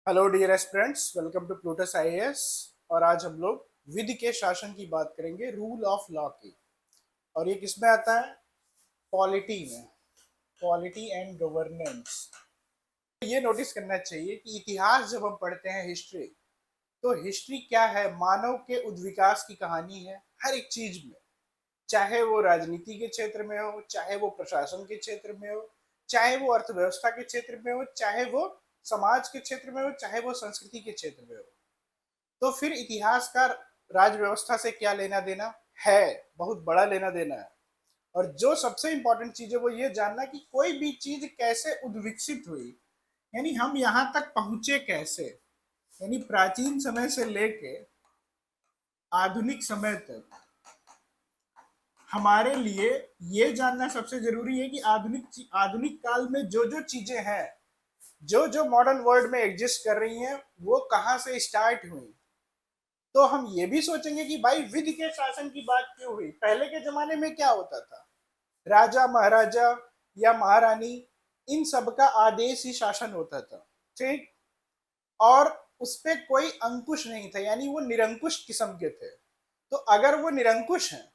Hello dear aspirants, welcome to Plutus IAS. और आज हम लोग विधि के शासन की बात करेंगे, रूल ऑफ लॉ की। और ये किस में आता है? पॉलिटी में। Polity and governance. ये नोटिस करना चाहिए कि इतिहास जब हम पढ़ते हैं, हिस्ट्री, तो हिस्ट्री क्या है? मानव के उद्विकास की कहानी है हर एक चीज में। चाहे वो राजनीति के क्षेत्र में हो, चाहे वो प्रशासन के क्षेत्र में हो, चाहे वो अर्थव्यवस्था के क्षेत्र में हो, चाहे वो समाज के क्षेत्र में हो, चाहे वो संस्कृति के क्षेत्र में हो। तो फिर इतिहास का राज व्यवस्था से क्या लेना देना है? बहुत बड़ा लेना देना है। और जो सबसे इंपॉर्टेंट चीज है वो ये जानना कि कोई भी चीज कैसे उद्विकसित हुई, यानी हम यहाँ तक पहुंचे कैसे। यानी प्राचीन समय से लेके आधुनिक समय तक हमारे लिए ये जानना सबसे जरूरी है कि आधुनिक काल में जो जो चीजें हैं, जो जो मॉडर्न वर्ल्ड में एग्जिस्ट कर रही हैं, वो कहाँ से स्टार्ट हुई। तो हम ये भी सोचेंगे कि भाई विधि के शासन की बात क्यों हुई? पहले के जमाने में क्या होता था? राजा महाराजा या महारानी, इन सब का आदेश ही शासन होता था। ठीक। और उस पर कोई अंकुश नहीं था, यानी वो निरंकुश किस्म के थे। तो अगर वो निरंकुश हैं,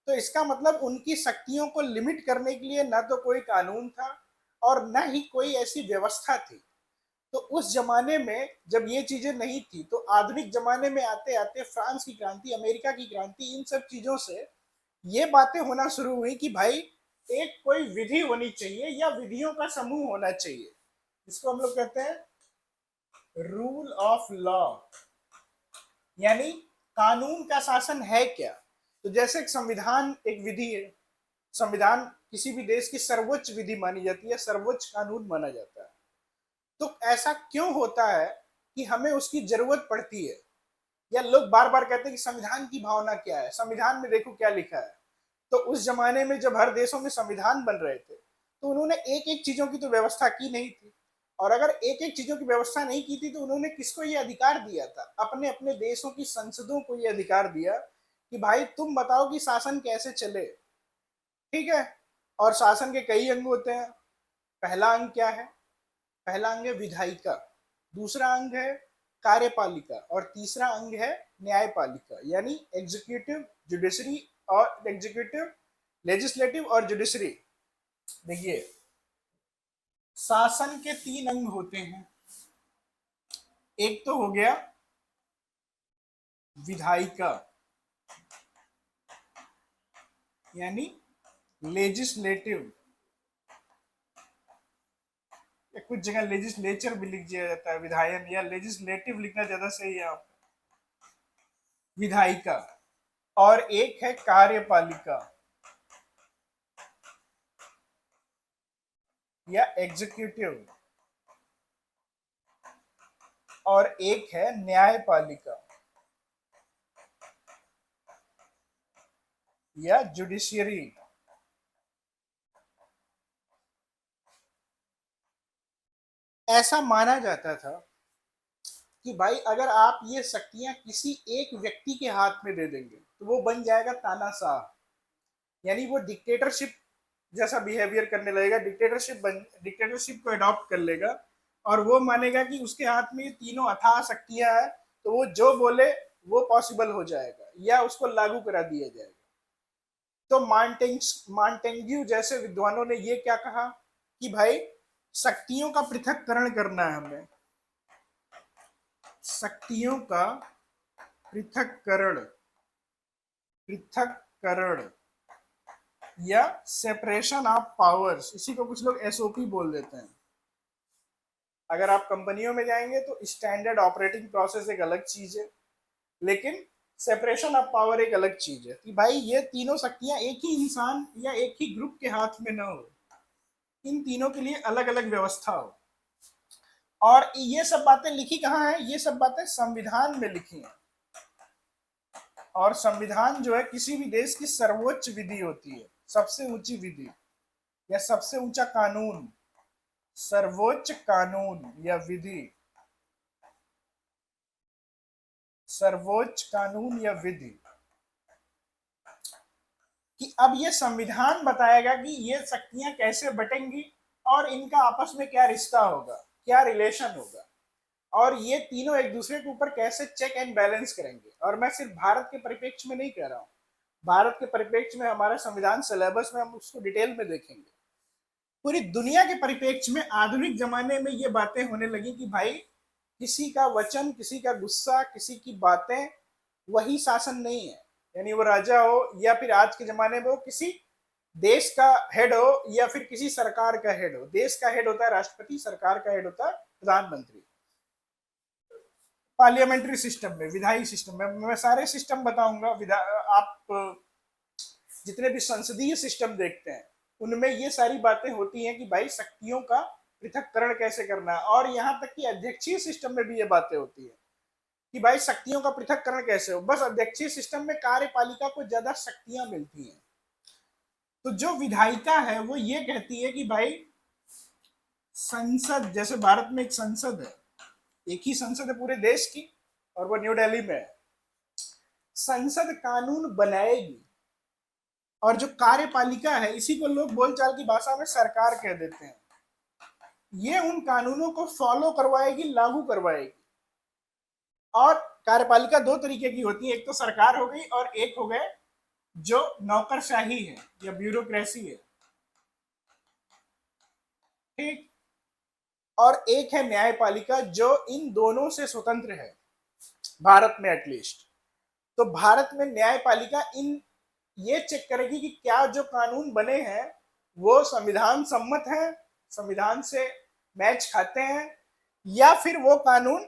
तो इसका मतलब उनकी शक्तियों को लिमिट करने के लिए ना तो कोई कानून था और ना ही कोई ऐसी व्यवस्था थी। तो उस जमाने में जब ये चीजें नहीं थी, तो आधुनिक जमाने में आते आते फ्रांस की क्रांति, अमेरिका की क्रांति, इन सब चीजों से ये बातें होना शुरू हुई कि भाई एक कोई विधि होनी चाहिए या विधियों का समूह होना चाहिए। इसको हम लोग कहते हैं रूल ऑफ लॉ, यानी कानून का शासन है क्या। तो जैसे एक संविधान एक विधि है। संविधान किसी भी देश की सर्वोच्च विधि मानी जाती है, सर्वोच्च कानून माना जाता है। तो ऐसा क्यों होता है कि हमें उसकी जरूरत पड़ती है? या लोग बार बार कहते हैं कि संविधान की भावना क्या है, संविधान में देखो क्या लिखा है। तो उस जमाने में जब हर देशों में संविधान बन रहे थे, तो उन्होंने एक एक चीजों की तो व्यवस्था की नहीं थी। और अगर एक एक चीजों की व्यवस्था नहीं की थी, तो उन्होंने किसको ये अधिकार दिया था? अपने अपने देशों की संसदों को ये अधिकार दिया कि भाई तुम बताओ कि शासन कैसे चले। ठीक है। और शासन के कई अंग होते हैं। पहला अंग क्या है? पहला अंग है विधायिका, दूसरा अंग है कार्यपालिका, और तीसरा अंग है न्यायपालिका, यानी एग्जीक्यूटिव, जुडिशरी और एग्जीक्यूटिव, लेजिस्लेटिव और जुडिशरी। देखिए, शासन के तीन अंग होते हैं। एक तो हो गया विधायिका, यानी लेजिस्लेटिव, या कुछ जगह लेजिस्लेचर भी लिख दिया जाता है, विधायन, या लेजिस्लेटिव लिखना ज्यादा सही है यहाँ पे। विधायिका। और एक है कार्यपालिका या एग्जीक्यूटिव, और एक है न्यायपालिका या जुडिशियरी। ऐसा माना जाता था कि भाई अगर आप ये शक्तियां किसी एक व्यक्ति के हाथ में दे देंगे, तो वो बन जाएगा तानाशाह, यानी वो डिक्टेटरशिप जैसा बिहेवियर करने लगेगा, डिक्टेटरशिप को अडॉप्ट कर लेगा। और वो मानेगा कि उसके हाथ में ये तीनों अथाह शक्तियां हैं, तो वो जो बोले वो पॉसिबल हो जाएगा या उसको लागू करा दिया जाएगा। तो मांटेंग्यू जैसे विद्वानों ने ये क्या कहा कि भाई शक्तियों का पृथक्करण करना है हमें। शक्तियों का पृथक्करण, पृथक्करण या सेपरेशन ऑफ पावर्स, इसी को कुछ लोग एसओपी बोल देते हैं। अगर आप कंपनियों में जाएंगे तो स्टैंडर्ड ऑपरेटिंग प्रोसेस एक अलग चीज है, लेकिन सेपरेशन ऑफ पावर एक अलग चीज है कि भाई ये तीनों शक्तियां एक ही इंसान या एक ही ग्रुप के हाथ में ना हो, इन तीनों के लिए अलग अलग व्यवस्था हो। और ये सब बातें लिखी कहाँ है? ये सब बातें संविधान में लिखी हैं। और संविधान जो है किसी भी देश की सर्वोच्च विधि होती है, सबसे ऊंची विधि या सबसे ऊंचा कानून, सर्वोच्च कानून या विधि, सर्वोच्च कानून या विधि। कि अब ये संविधान बताएगा कि ये शक्तियां कैसे बटेंगी और इनका आपस में क्या रिश्ता होगा, क्या रिलेशन होगा। और ये तीनों एक दूसरे के ऊपर कैसे चेक एंड बैलेंस करेंगे। और मैं सिर्फ भारत के परिप्रेक्ष्य में नहीं कह रहा हूँ, भारत के परिप्रेक्ष्य में हमारा संविधान सिलेबस में हम उसको डिटेल में देखेंगे। पूरी दुनिया के परिप्रेक्ष्य में आधुनिक जमाने में ये बातें होने लगी कि भाई किसी का वचन, किसी का गुस्सा, किसी की बातें वही शासन नहीं है। यानी वो राजा हो या फिर आज के जमाने में वो किसी देश का हेड हो या फिर किसी सरकार का हेड हो। देश का हेड होता है राष्ट्रपति, सरकार का हेड होता है प्रधानमंत्री। पार्लियामेंट्री सिस्टम में, विधायी सिस्टम में, मैं सारे सिस्टम बताऊंगा। आप जितने भी संसदीय सिस्टम देखते हैं उनमें ये सारी बातें होती हैं कि भाई शक्तियों का पृथककरण कैसे करना है। और यहाँ तक कि अध्यक्षीय सिस्टम में भी ये बातें होती है कि भाई शक्तियों का पृथककरण कैसे हो। बस अध्यक्षीय सिस्टम में कार्यपालिका को ज्यादा शक्तियां मिलती हैं। तो जो विधायिका है वो ये कहती है कि भाई संसद, जैसे भारत में एक संसद है, एक ही संसद है पूरे देश की और वो न्यू दिल्ली में है। संसद कानून बनाएगी और जो कार्यपालिका है, इसी को लोग बोलचाल की भाषा में सरकार कह देते हैं, ये उन कानूनों को फॉलो करवाएगी, लागू करवाएगी। और कार्यपालिका दो तरीके की होती है, एक तो सरकार हो गई और एक हो गए जो नौकरशाही है या ब्यूरोक्रेसी है, ठीक। और एक है न्यायपालिका जो इन दोनों से स्वतंत्र है, भारत में एटलीस्ट। तो भारत में न्यायपालिका इन ये चेक करेगी कि क्या जो कानून बने हैं वो संविधान सम्मत है, संविधान से मैच खाते हैं, या फिर वो कानून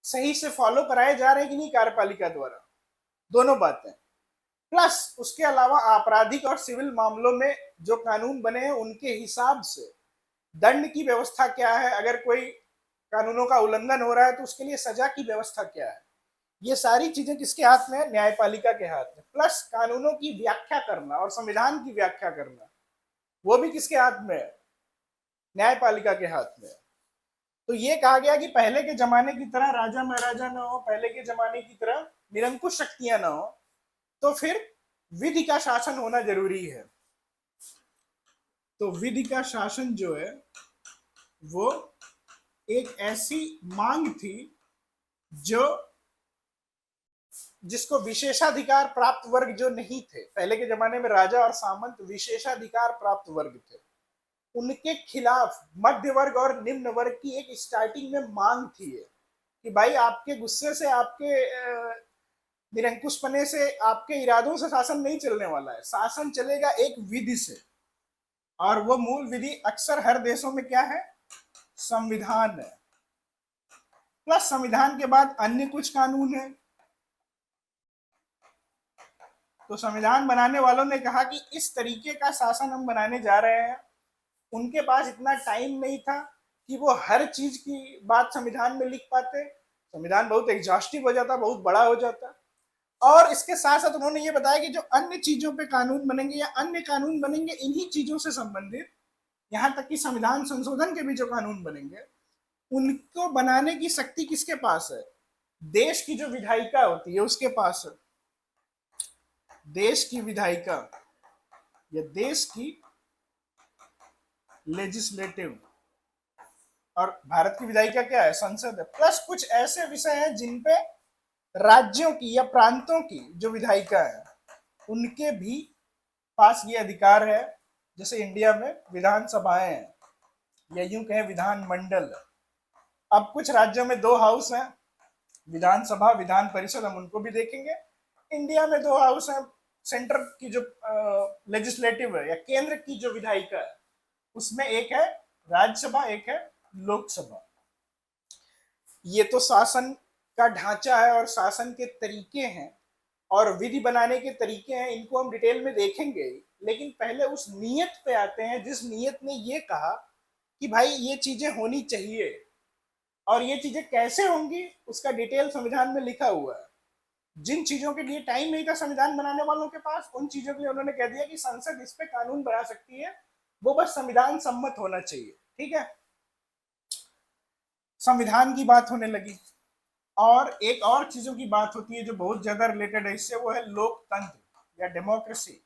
सही से फॉलो कराए जा रहे हैं कि नहीं कार्यपालिका द्वारा। दोनों बातें। प्लस उसके अलावा आपराधिक और सिविल मामलों में जो कानून बने हैं उनके हिसाब से दंड की व्यवस्था क्या है, अगर कोई कानूनों का उल्लंघन हो रहा है तो उसके लिए सजा की व्यवस्था क्या है। ये सारी चीजें किसके हाथ में है? न्यायपालिका के हाथ में। प्लस कानूनों की व्याख्या करना और संविधान की व्याख्या करना वो भी किसके हाथ में है? न्यायपालिका के हाथ में। तो ये कहा गया कि पहले के जमाने की तरह राजा महाराजा ना हो, पहले के जमाने की तरह निरंकुश शक्तियां ना हो, तो फिर विधि का शासन होना जरूरी है। तो विधि का शासन जो है वो एक ऐसी मांग थी जो जिसको विशेषाधिकार प्राप्त वर्ग जो नहीं थे, पहले के जमाने में राजा और सामंत विशेषाधिकार प्राप्त वर्ग थे, उनके खिलाफ मध्य वर्ग और निम्न वर्ग की एक स्टार्टिंग में मांग थी कि भाई आपके गुस्से से, आपके निरंकुशपने से, आपके इरादों से शासन नहीं चलने वाला है। शासन चलेगा एक विधि से, और वो मूल विधि अक्सर हर देशों में क्या है? संविधान है। प्लस संविधान के बाद अन्य कुछ कानून है। तो संविधान बनाने वालों ने कहा कि इस तरीके का शासन हम बनाने जा रहे हैं। उनके पास इतना टाइम नहीं था कि वो हर चीज की बात संविधान में लिख पाते। संविधान बहुत एग्जॉस्टिव हो जाता, बहुत बड़ा हो जाता। और इसके साथ साथ उन्होंने ये बताया कि जो अन्य चीजों पे कानून बनेंगे या अन्य कानून बनेंगे इन्हीं चीजों से संबंधित, यहाँ तक कि संविधान संशोधन के भी जो कानून बनेंगे उनको बनाने की शक्ति किसके पास है? देश की जो विधायिका होती है उसके पास है। देश की विधायिका या देश की लेजिस्लेटिव, और भारत की विधायिका क्या है? संसद है। प्लस कुछ ऐसे विषय हैं जिन पे राज्यों की या प्रांतों की जो विधायिका है उनके भी पास ये अधिकार है। जैसे इंडिया में विधानसभाएं हैं या यूं कहें विधानमंडल। अब कुछ राज्यों में दो हाउस हैं, विधानसभा, विधान परिषद, हम उनको भी देखेंगे। इंडिया में दो हाउस हैं, सेंटर की जो लेजिस्लेटिव है या केंद्र की जो विधायिका है उसमें एक है राज्यसभा, एक है लोकसभा। ये तो शासन का ढांचा है और शासन के तरीके हैं और विधि बनाने के तरीके हैं, इनको हम डिटेल में देखेंगे। लेकिन पहले उस नियत पे आते हैं जिस नियत ने ये कहा कि भाई ये चीजें होनी चाहिए, और ये चीजें कैसे होंगी उसका डिटेल संविधान में लिखा हुआ है। जिन चीजों के लिए टाइम नहीं था संविधान बनाने वालों के पास, उन चीजों के लिए उन्होंने कह दिया कि संसद इस पे कानून बना सकती है, वो बस संविधान सम्मत होना चाहिए। ठीक है, संविधान की बात होने लगी। और एक और चीजों की बात होती है जो बहुत ज्यादा रिलेटेड है इससे, वो है लोकतंत्र या डेमोक्रेसी,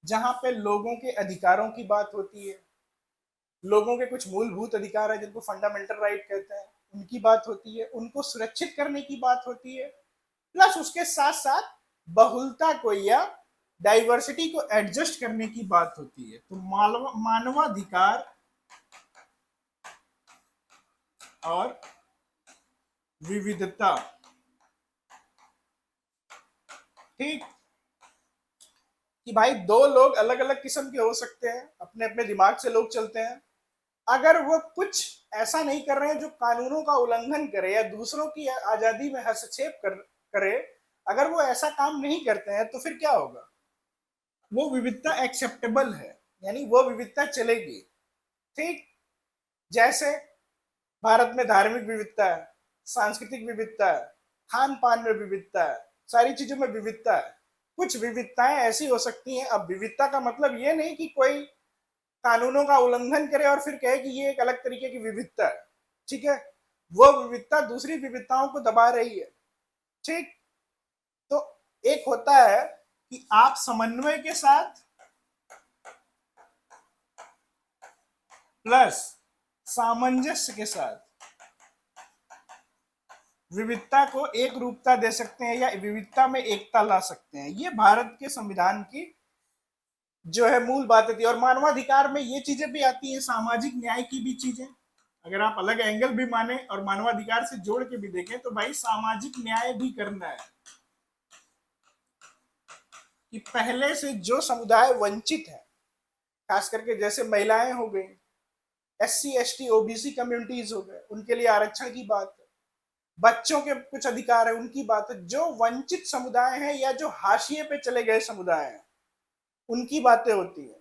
जहां पे लोगों के अधिकारों की बात होती है। लोगों के कुछ मूलभूत अधिकार है जिनको फंडामेंटल राइट कहते हैं, उनकी बात होती है, उनको सुरक्षित करने की बात होती है, प्लस उसके साथ साथ बहुलता को या डाइवर्सिटी को एडजस्ट करने की बात होती है। तो मानवाधिकार और विविधता, ठीक, कि भाई दो लोग अलग अलग किस्म के हो सकते हैं, अपने अपने दिमाग से लोग चलते हैं, अगर वो कुछ ऐसा नहीं कर रहे हैं जो कानूनों का उल्लंघन करे या दूसरों की आजादी में हस्तक्षेप करे, अगर वो ऐसा काम नहीं करते हैं तो फिर क्या होगा, वो विविधता एक्सेप्टेबल है, यानी वो विविधता चलेगी। ठीक, जैसे भारत में धार्मिक विविधता है, सांस्कृतिक विविधता है, खान पान में विविधता है, सारी चीजों में विविधता है। कुछ विविधताएं ऐसी हो सकती हैं, अब विविधता का मतलब ये नहीं कि कोई कानूनों का उल्लंघन करे और फिर कहे कि ये एक अलग तरीके की विविधता है, ठीक है, वो विविधता दूसरी विविधताओं को दबा रही है। ठीक, तो एक होता है कि आप समन्वय के साथ प्लस सामंजस्य के साथ विविधता को एक रूपता दे सकते हैं या विविधता में एकता ला सकते हैं। ये भारत के संविधान की जो है मूल बातें थी। और मानवाधिकार में ये चीजें भी आती हैं, सामाजिक न्याय की भी चीजें, अगर आप अलग एंगल भी माने और मानवाधिकार से जोड़ के भी देखें तो भाई सामाजिक न्याय भी करना है कि पहले से जो समुदाय वंचित है, खास करके जैसे महिलाएं हो गई, SC ST OBC कम्युनिटीज हो गए, उनके लिए आरक्षण की बात है, बच्चों के कुछ अधिकार है उनकी बात है, जो वंचित समुदाय है या जो हाशिए पे चले गए समुदाय हैं उनकी बातें होती है,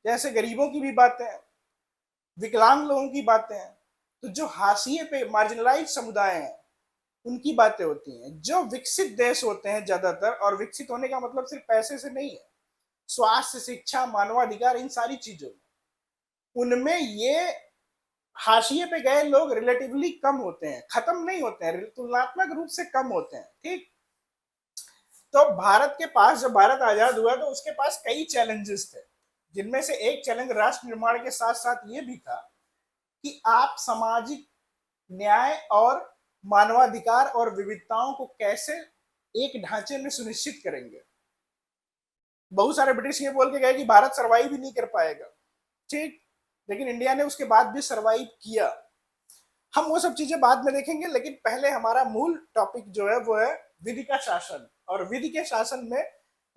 जैसे गरीबों की भी बातें हैं, विकलांग लोगों की बातें हैं। तो जो हाशिए पे मार्जिनलाइज समुदाय हैं उनकी बातें होती हैं। जो विकसित देश होते हैं ज्यादातर, और विकसित होने का मतलब सिर्फ पैसे से नहीं है, स्वास्थ्य, शिक्षा, मानवाधिकार, इन सारी चीजों में, उनमें ये हाशिए पे गए लोग रिलेटिवली कम होते हैं, खत्म नहीं होते हैं, तुलनात्मक रूप से कम होते हैं। ठीक, तो भारत के पास जब भारत आजाद हुआ तो उसके पास कई चैलेंजेस थे, जिनमें से एक चैलेंज राष्ट्र निर्माण के साथ साथ ये भी था कि आप सामाजिक न्याय और मानवाधिकार और विविधताओं को कैसे एक ढांचे में सुनिश्चित करेंगे। बहुत सारे ब्रिटिश ये बोल के गए कि भारत सर्वाइव ही नहीं कर पाएगा, ठीक, लेकिन इंडिया ने उसके बाद भी सर्वाइव किया। हम वो सब चीजें बाद में देखेंगे, लेकिन पहले हमारा मूल टॉपिक जो है वो है विधि का शासन। और विधि के शासन में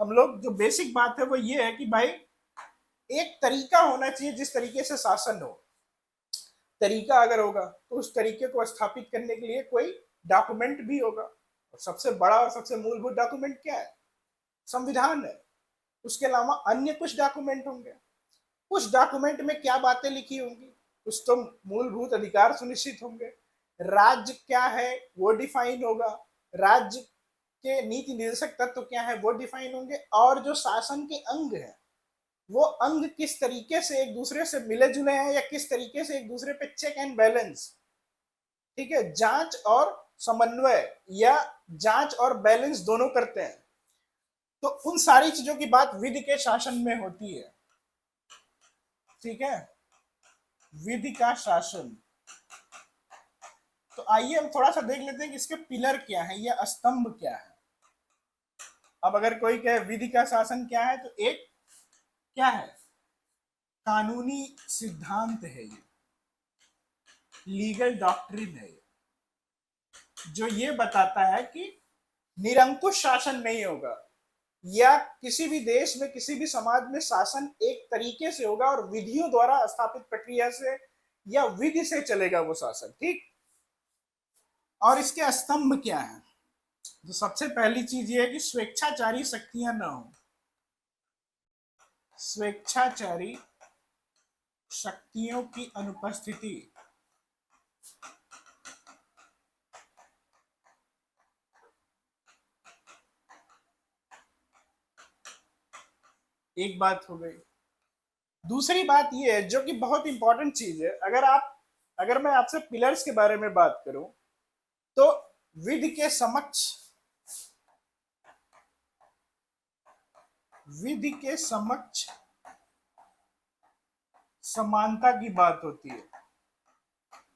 हम लोग जो बेसिक बात है वो ये है कि भाई एक तरीका होना चाहिए जिस तरीके से शासन हो। तरीका अगर होगा तो उस तरीके को स्थापित करने के लिए कोई डॉक्यूमेंट भी होगा, और सबसे बड़ा और सबसे मूलभूत डॉक्यूमेंट क्या है, संविधान है। उसके अलावा अन्य कुछ डॉक्यूमेंट होंगे, उस डॉक्यूमेंट में क्या बातें लिखी होंगी, कुछ तो मूलभूत अधिकार सुनिश्चित होंगे, राज्य क्या है वो डिफाइन होगा, राज्य के नीति निर्देशक तत्व क्या है वो डिफाइन होंगे, और जो शासन के अंग है वो अंग किस तरीके से एक दूसरे से मिले जुले हैं या किस तरीके से एक दूसरे पे चेक एंड बैलेंस, ठीक है, जांच और समन्वय या जांच और बैलेंस दोनों करते हैं। तो उन सारी चीजों की बात विधि के शासन में होती है। ठीक है, विधि का शासन। तो आइए हम थोड़ा सा देख लेते हैं कि इसके पिलर क्या है या स्तंभ क्या है। अब अगर कोई कहे विधि का शासन क्या है, तो एक क्या है, कानूनी सिद्धांत है, ये लीगल डॉक्ट्रिन है, जो ये बताता है कि निरंकुश शासन नहीं होगा, या किसी भी देश में किसी भी समाज में शासन एक तरीके से होगा और विधियों द्वारा स्थापित प्रक्रिया से या विधि से चलेगा वो शासन। ठीक, और इसके स्तंभ क्या है, तो सबसे पहली चीज ये है कि स्वेच्छाचारी शक्तियां ना हो। स्वेच्छाचारी शक्तियों की अनुपस्थिति। एक बात हो गई। दूसरी बात यह है जो कि बहुत इंपॉर्टेंट चीज है, अगर मैं आपसे पिलर्स के बारे में बात करूं तो विधि के समक्ष समानता की बात होती है।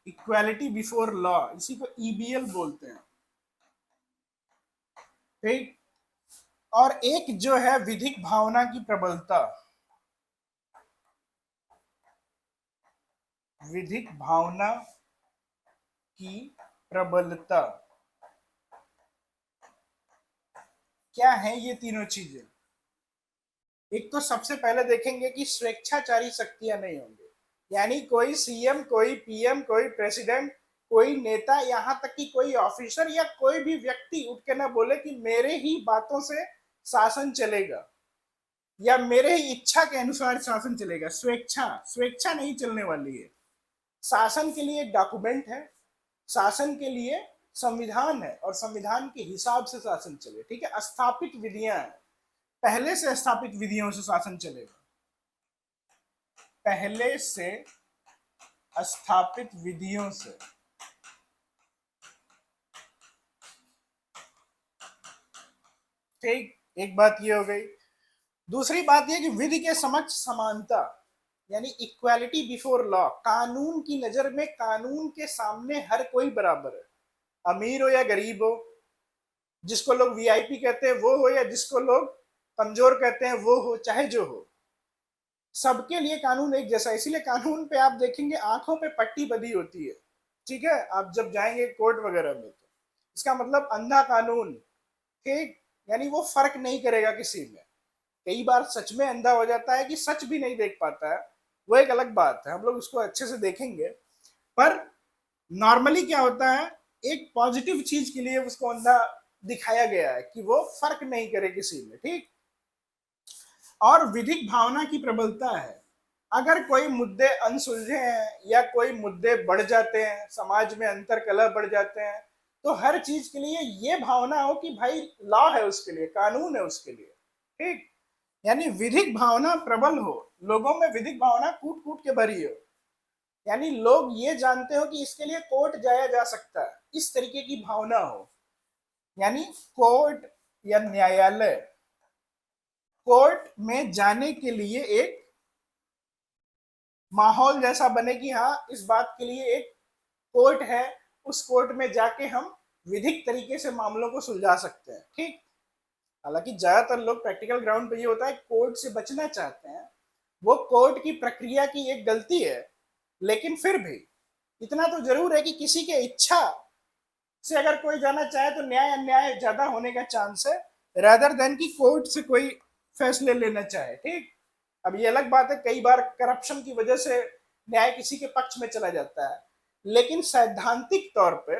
इक्वालिटी बिफोर लॉ, इसी को ईबीएल बोलते हैं, ठीक। और एक जो है विधिक भावना की प्रबलता, विधिक भावना की प्रबलता, क्या है ये तीनों चीजें? एक तो सबसे पहले देखेंगे कि स्वेच्छाचारी शक्तियां नहीं होंगी, यानी कोई सीएम, कोई पीएम, कोई प्रेसिडेंट, कोई नेता, यहां तक कि कोई ऑफिसर या कोई भी व्यक्ति उठ के ना बोले कि मेरे ही बातों से शासन चलेगा या मेरे ही इच्छा के अनुसार शासन चलेगा। स्वेच्छा, स्वेच्छा नहीं चलने वाली है। शासन के लिए एक डॉक्यूमेंट है, शासन के लिए संविधान है, और संविधान के हिसाब से शासन चले, ठीक है। स्थापित विधियां हैं, पहले से स्थापित विधियों से शासन चलेगा, पहले से स्थापित विधियों से। ठीक, एक बात ये हो गई। दूसरी बात यह कि विधि के समक्ष समानता, यानी इक्वालिटी बिफोर लॉ, कानून की नजर में, कानून के सामने हर कोई बराबर है, अमीर हो या गरीब हो, जिसको लोग वीआईपी कहते हैं वो हो या जिसको लोग कमजोर कहते हैं वो हो, चाहे जो हो, सबके लिए कानून एक जैसा। इसीलिए कानून पे आप देखेंगे आंखों पे पट्टी बंधी होती है, ठीक है, आप जब जाएंगे कोर्ट वगैरह में तो इसका मतलब अंधा कानून, ठीक। यानी वो फर्क नहीं करेगा किसी में। कई बार सच में अंधा हो जाता है कि सच भी नहीं देख पाता है, वो एक अलग बात है, हम लोग उसको अच्छे से देखेंगे। पर नॉर्मली क्या होता है, एक पॉजिटिव चीज के लिए उसको अंधा दिखाया गया है कि वो फर्क नहीं करे किसी में, ठीक। और विधिक भावना की प्रबलता है, अगर कोई मुद्दे अनसुलझे हैं या कोई मुद्दे बढ़ जाते हैं, समाज में अंतर कलह बढ़ जाते हैं, तो हर चीज के लिए ये भावना हो कि भाई लॉ है उसके लिए, कानून है उसके लिए, ठीक। यानी विधिक भावना प्रबल हो, लोगों में विधिक भावना कूट कूट के भरी हो, यानी लोग ये जानते हो कि इसके लिए कोर्ट जाया जा सकता है, इस तरीके की भावना हो। यानी कोर्ट या न्यायालय, कोर्ट में जाने के लिए एक माहौल जैसा बने कि हाँ इस बात के लिए एक कोर्ट है, उस कोर्ट में जाके हम विधिक तरीके से मामलों को सुलझा सकते हैं, ठीक। हालांकि ज्यादातर लोग प्रैक्टिकल ग्राउंड पे ये होता है कोर्ट से बचना चाहते हैं, वो कोर्ट की प्रक्रिया की एक गलती है, लेकिन फिर भी इतना तो जरूर है कि किसी के इच्छा से अगर कोई जाना चाहे तो न्याय अन्याय ज्यादा होने का चांस है, रादर देन कि कोर्ट से कोई फैसले लेना चाहे, ठीक। अब ये अलग बात है, कई बार करप्शन की वजह से न्याय किसी के पक्ष में चला जाता है, लेकिन सैद्धांतिक तौर पे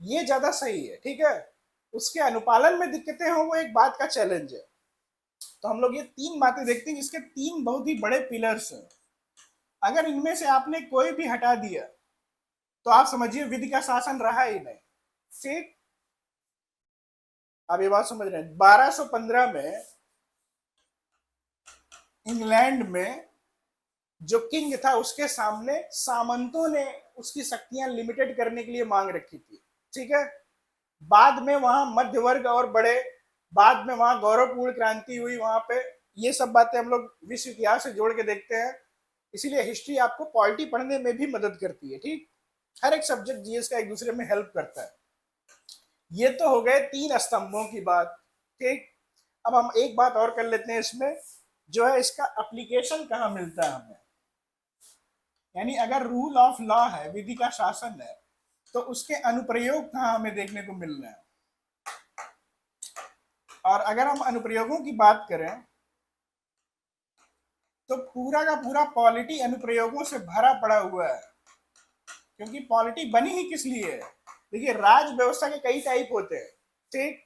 ये ज्यादा सही है, ठीक है। उसके अनुपालन में दिक्कतें हो वो एक बात का चैलेंज है। तो हम लोग ये तीन बातें देखते हैं, इसके तीन बहुत ही बड़े पिलर्स हैं। अगर इनमें से आपने कोई भी हटा दिया तो आप समझिए विधि का शासन रहा ही नहीं, ठीक। आप ये बात समझ रहे हैं, 1215 में इंग्लैंड में जो किंग था उसके सामने सामंतों ने उसकी शक्तियां लिमिटेड करने के लिए मांग रखी थी, ठीक है। बाद में वहां मध्य वर्ग और बड़े, बाद में वहां गौरवपूर्ण क्रांति हुई वहां पे, ये सब बातें हम लोग विश्व इतिहास से जोड़ के देखते हैं। इसीलिए हिस्ट्री आपको पॉलिटी पढ़ने में भी मदद करती है, ठीक। हर एक सब्जेक्ट जीएस का एक दूसरे में हेल्प करता है। ये तो हो गए तीन स्तंभों की बात, ठीक। अब हम एक बात और कर लेते हैं इसमें, जो है इसका एप्लीकेशन कहाँ मिलता है हमें। यानी अगर रूल ऑफ लॉ है, विधि का शासन है, तो उसके अनुप्रयोग कहाँ हमें देखने को मिल रहे हैं। और अगर हम अनुप्रयोगों की बात करें तो पूरा का पूरा पॉलिटी अनुप्रयोगों से भरा पड़ा हुआ है, क्योंकि पॉलिटी बनी ही किस लिए है। देखिए राज व्यवस्था के कई टाइप होते हैं, ठीक।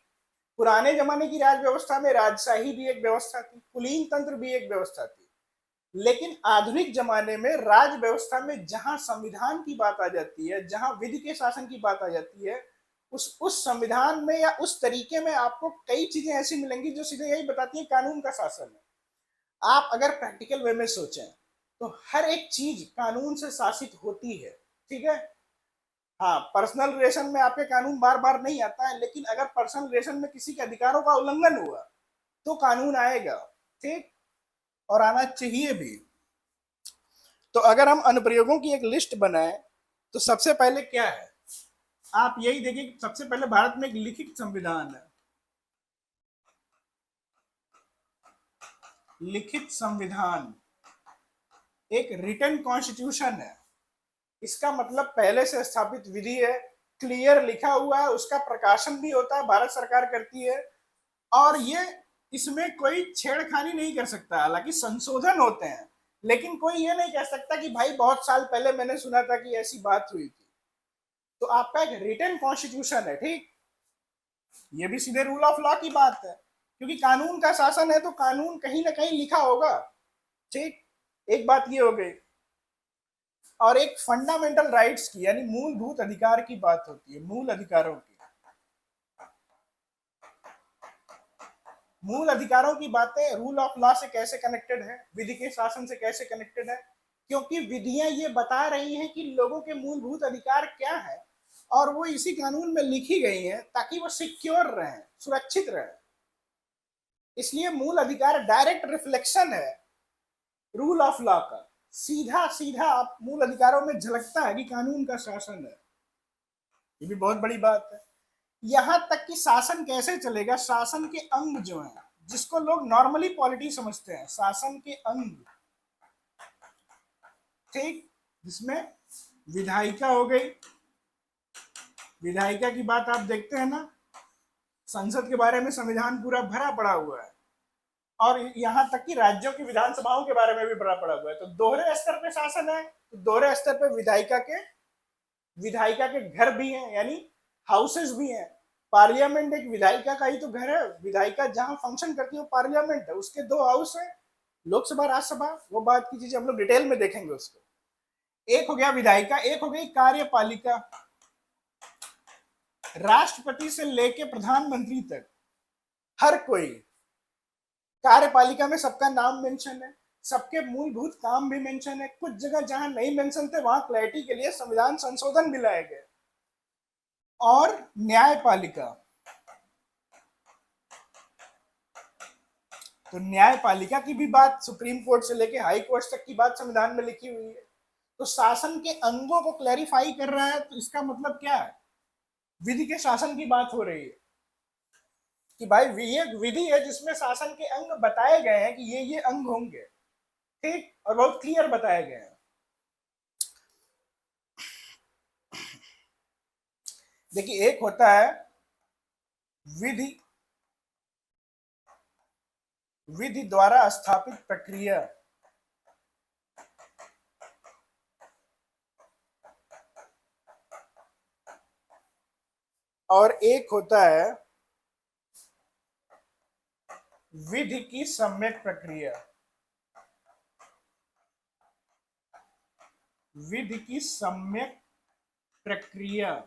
पुराने जमाने की राज व्यवस्था में राजशाही भी एक व्यवस्था थी, कुलीन तंत्र भी एक व्यवस्था थी, लेकिन आधुनिक जमाने में राज व्यवस्था में जहां संविधान की बात आ जाती है, जहां विधि के शासन की बात आ जाती है, उस संविधान में या उस तरीके में आपको कई चीजें ऐसी मिलेंगी जो सीधे यही बताती है कानून का शासन है। आप अगर प्रैक्टिकल वे में सोचें तो हर एक चीज कानून से शासित होती है, ठीक है। हाँ, पर्सनल रिलेशन में आपके कानून बार बार नहीं आता है, लेकिन अगर पर्सनल रिलेशन में किसी के अधिकारों का उल्लंघन हुआ तो कानून आएगा, ठीक, और आना चाहिए भी। तो अगर हम अनुप्रयोगों की एक लिस्ट बनाए तो सबसे पहले क्या है, आप यही देखिए कि सबसे पहले भारत में एक लिखित संविधान है। लिखित संविधान एक रिटन कॉन्स्टिट्यूशन है। इसका मतलब पहले से स्थापित विधि है, क्लियर लिखा हुआ है, उसका प्रकाशन भी होता है, भारत सरकार करती है, और ये इसमें कोई छेड़खानी नहीं कर सकता। हालांकि संशोधन होते हैं, लेकिन कोई ये नहीं कह सकता कि भाई बहुत साल पहले मैंने सुना था कि ऐसी बात हुई थी। तो आपका एक रिटन कॉन्स्टिट्यूशन है, ठीक। ये भी सीधे रूल ऑफ लॉ की बात है, क्योंकि कानून का शासन है तो कानून कहीं ना कहीं लिखा होगा, ठीक। एक बात ये हो गई। और एक फंडामेंटल राइट्स की यानी मूलभूत अधिकार की बात होती है, मूल अधिकारों की। मूल अधिकारों की बातें रूल ऑफ लॉ से कैसे कनेक्टेड है, विधि के शासन से कैसे कनेक्टेड है, क्योंकि विधियां ये बता रही हैं कि लोगों के मूलभूत अधिकार क्या है, और वो इसी कानून में लिखी गई हैं ताकि वो सिक्योर रहें, सुरक्षित रहें। इसलिए मूल अधिकार डायरेक्ट रिफ्लेक्शन है रूल ऑफ लॉ का। सीधा सीधा आप मूल अधिकारों में झलकता है कि कानून का शासन है। ये भी बहुत बड़ी बात है। यहां तक कि शासन कैसे चलेगा, शासन के अंग जो हैं, जिसको लोग नॉर्मली पॉलिटी समझते हैं, शासन के अंग, ठीक। जिसमें विधायिका हो गई। विधायिका की बात आप देखते हैं ना, संसद के बारे में संविधान पूरा भरा पड़ा हुआ है, और यहाँ तक कि राज्यों की विधानसभाओं के बारे में भी भरा पड़ा हुआ है। तो दोहरे स्तर पे शासन है, तो दोहरे स्तर पे विधायिका के घर भी हैं, यानी हाउसेस भी हैं। पार्लियामेंट एक विधायिका का ही तो घर है। विधायिका जहां फंक्शन करती है वो पार्लियामेंट है, उसके दो हाउस है, लोकसभा राज्यसभा। वो बात की चीजें हम लोग डिटेल में देखेंगे उसको। एक हो गया विधायिका, एक हो गई कार्यपालिका। राष्ट्रपति से लेके प्रधानमंत्री तक हर कोई। कार्यपालिका में सबका नाम मेंशन है, सबके मूलभूत काम भी मेंशन है। कुछ जगह जहां नहीं मेंशन थे वहां क्लैरिटी के लिए संविधान संशोधन भी लाए गए। और न्यायपालिका, तो न्यायपालिका की भी बात सुप्रीम कोर्ट से लेके हाई कोर्ट तक की बात संविधान में लिखी हुई है। तो शासन के अंगों को क्लैरिफाई कर रहा है, तो इसका मतलब क्या है, विधि के शासन की बात हो रही है कि भाई ये विधि है जिसमें शासन के अंग बताए गए हैं कि ये अंग होंगे, ठीक, और बहुत क्लियर बताए गए हैं। देखिए, एक होता है विधि, विधि द्वारा स्थापित प्रक्रिया, और एक होता है विधि की सम्यक प्रक्रिया। विधि की सम्यक प्रक्रिया,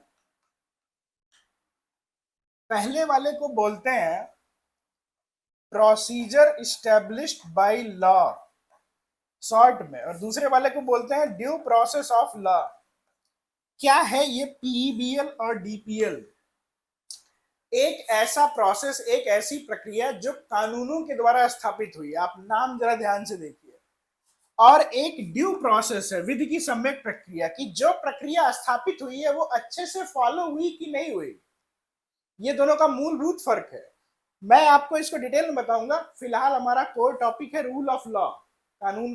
पहले वाले को बोलते हैं procedure established by law, short में, और दूसरे वाले को बोलते हैं ड्यू प्रोसेस ऑफ लॉ। क्या है ये पीईबीएल और डीपीएल? एक ऐसा प्रोसेस, एक ऐसी प्रक्रिया जो कानूनों के द्वारा स्थापित हुई है, आप नाम जरा ध्यान से देखिए। और एक ड्यू प्रोसेस है, विधि की सम्यक प्रक्रिया, की जो प्रक्रिया स्थापित हुई है वो अच्छे से फॉलो हुई कि नहीं हुई। ये दोनों का मूलभूत फर्क है। मैं आपको इसको डिटेल में बताऊंगा। फिलहाल हमारा कोर टॉपिक है रूल ऑफ लॉ, कानून